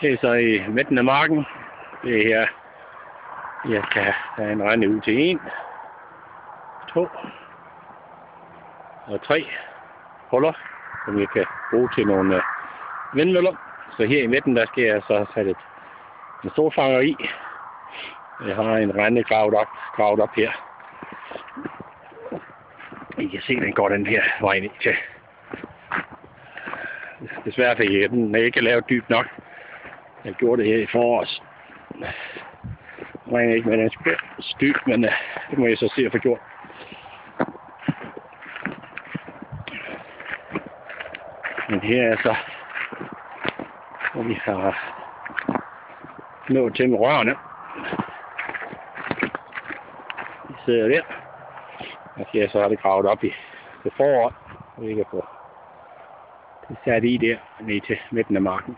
Det er så i midten af marken. Det er her, jeg kan have en rende ud til 1, 2 og 3 huller, som jeg kan bruge til nogle vindmøller. Så her i midten, der skal jeg så sætte en solfanger i. Jeg har en rende gravet op her. I kan se, den går den her vej ned til. Desværre fik jeg den ikke lavet dybt nok. Jeg gjorde det her i forårs. Jeg regner ikke med, den styr, men det må jeg så se at få gjort. Men her er så, hvor vi har nået til med rørene. De sidder der. Og her så har det gravet op i det foråret, og vi kan få det sat i der, ned til midten af marken.